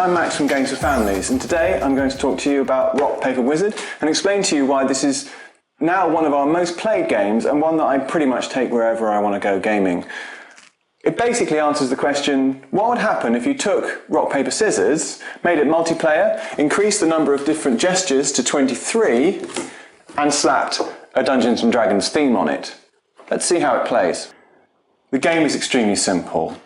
I'm Max from Games for Families, and today I'm going to talk to you about Rock, Paper, Wizard and explain to you why this is now one of our most played games and one that I pretty much take wherever I want to go gaming. It basically answers the question, what would happen if you took rock, paper, scissors, made it multiplayer, increased the number of different gestures to 23 and slapped a Dungeons & Dragons theme on it? Let's see how it plays. The game is extremely simple.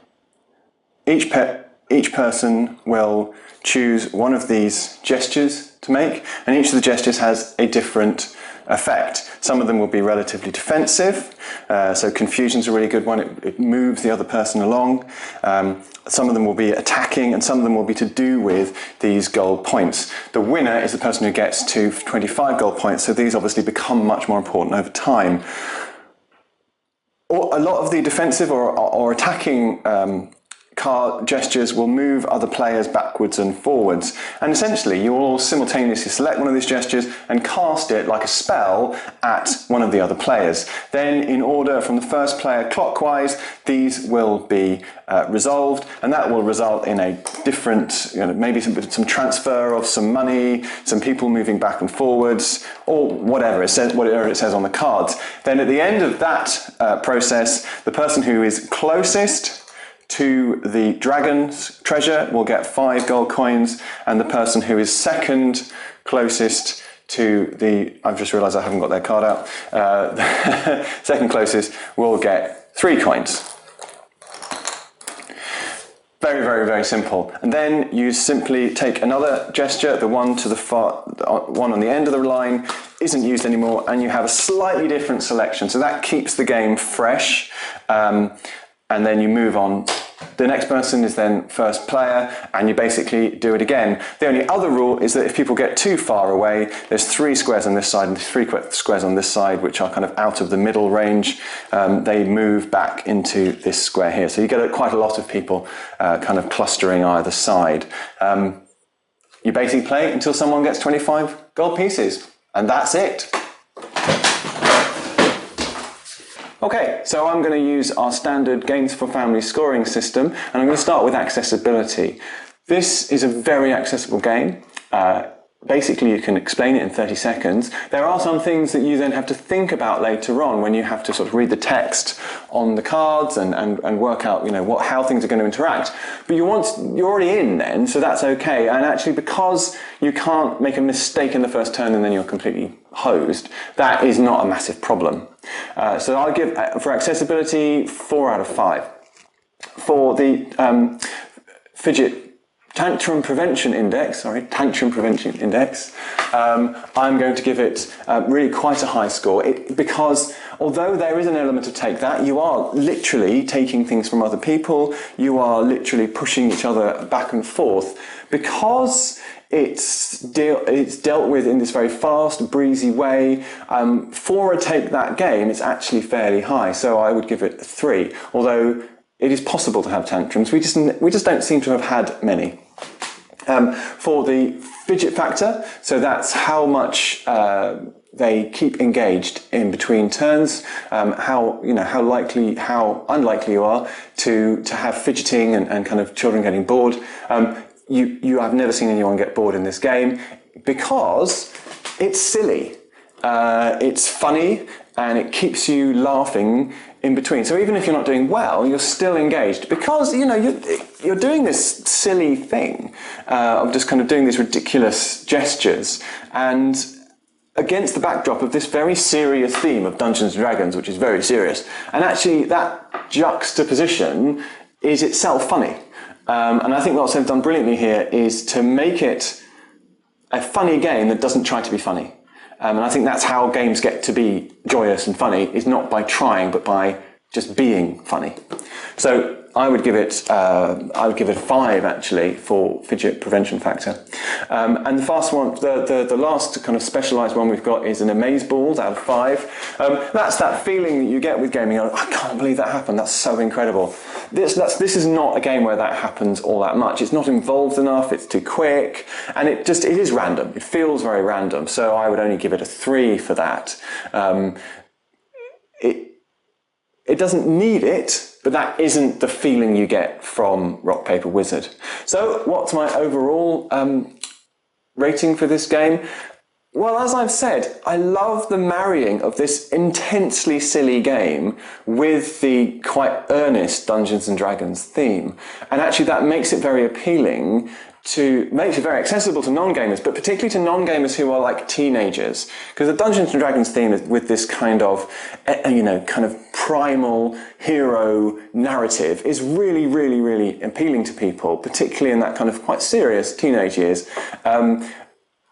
Each person will choose one of these gestures to make, and each of the gestures has a different effect. Some of them will be relatively defensive, so confusion's a really good one. It moves the other person along. Some of them will be attacking, and some of them will be to do with these gold points. The winner is the person who gets to 25 gold points, so these obviously become much more important over time. A lot of the defensive or attacking card gestures will move other players backwards and forwards, and essentially you will all simultaneously select one of these gestures and cast it like a spell at one of the other players. Then in order from the first player clockwise, these will be resolved, and that will result in a different, maybe some transfer of some money, some people moving back and forwards, or whatever it says on the cards. Then at the end of that process, the person who is closest to the dragon's treasure will get 5 gold coins, and the person who is second closest to the, I've just realised I haven't got their card out, second closest will get 3 coins. Very, very, very simple. And then you simply take another gesture, the one to the one on the end of the line isn't used anymore, and you have a slightly different selection. So that keeps the game fresh. And then you move on. The next person is then first player, and you basically do it again. The only other rule is that if people get too far away, there's 3 squares on this side and 3 squares on this side, which are kind of out of the middle range. They move back into this square here. So you get quite a lot of people kind of clustering either side. You basically play until someone gets 25 gold pieces, and that's it. Okay, so I'm going to use our standard Games for Families scoring system, and I'm going to start with accessibility. This is a very accessible game. Basically, you can explain it in 30 seconds. There are some things that you then have to think about later on when you have to sort of read the text on the cards and work out, how things are going to interact. But you're already in then, so that's okay. And actually, because you can't make a mistake in the first turn and then you're completely hosed, that is not a massive problem. So I'll give, for accessibility, 4 out of 5. For the fidget tantrum prevention index, I'm going to give it really quite a high score, because although there is an element of take that, you are literally taking things from other people, you are literally pushing each other back and forth, because it's dealt with in this very fast, breezy way. For a take that game, it's actually fairly high, so I would give it a 3, although it is possible to have tantrums. We just don't seem to have had many. For the fidget factor, so that's how much they keep engaged in between turns, how unlikely you are to have fidgeting and kind of children getting bored. I've never seen anyone get bored in this game because it's silly, it's funny, and it keeps you laughing in between. So even if you're not doing well, you're still engaged because you're doing this silly thing of just kind of doing these ridiculous gestures, and against the backdrop of this very serious theme of Dungeons & Dragons, which is very serious, and actually that juxtaposition is itself funny. And I think what they've done brilliantly here is to make it a funny game that doesn't try to be funny. And I think that's how games get to be joyous and funny, is not by trying, but by just being funny. So I would give it 5 actually for fidget prevention factor. And the fast one, the last kind of specialised one we've got is an amazeballs out of 5. That's that feeling that you get with gaming. I can't believe that happened. That's so incredible. This is not a game where that happens all that much. It's not involved enough. It's too quick, and it is random. It feels very random. So I would only give it a 3 for that. It doesn't need it. but that isn't the feeling you get from Rock, Paper, Wizard. So what's my overall rating for this game? Well, as I've said, I love the marrying of this intensely silly game with the quite earnest Dungeons and Dragons theme. And actually that makes it very appealing makes it very accessible to non-gamers, but particularly to non-gamers who are like teenagers. Because the Dungeons and Dragons theme is with this kind of primal hero narrative is really, really, really appealing to people, particularly in that kind of quite serious teenage years.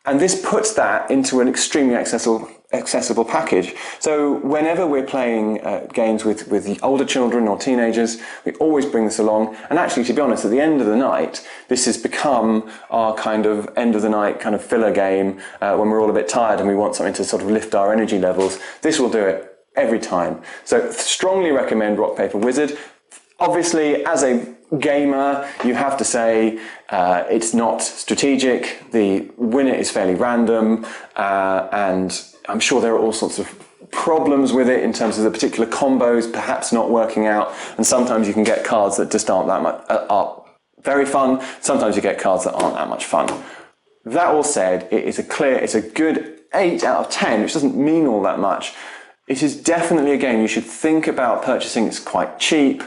And this puts that into an extremely accessible package. So whenever we're playing games with the older children or teenagers, we always bring this along. And actually, to be honest, at the end of the night, this has become our kind of end of the night kind of filler game when we're all a bit tired and we want something to sort of lift our energy levels. This will do it every time. So strongly recommend Rock, Paper, Wizard. Obviously, as a gamer, you have to say it's not strategic. The winner is fairly random, and I'm sure there are all sorts of problems with it in terms of the particular combos perhaps not working out. And sometimes you can get cards that just aren't that much are very fun. Sometimes you get cards that aren't that much fun. That all said, it's a good 8 out of 10, which doesn't mean all that much. It is definitely a game you should think about purchasing. It's quite cheap.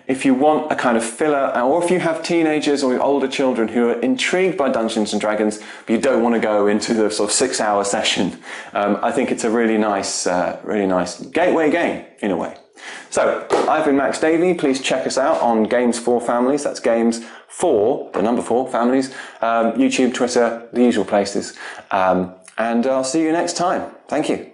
If you want a kind of filler, or if you have teenagers or older children who are intrigued by Dungeons and Dragons, but you don't want to go into the sort of 6-hour session, I think it's a really nice gateway game in a way. So, I've been Max Davey. Please check us out on Games for Families. That's Games for, the number 4, Families. YouTube, Twitter, the usual places. And I'll see you next time. Thank you.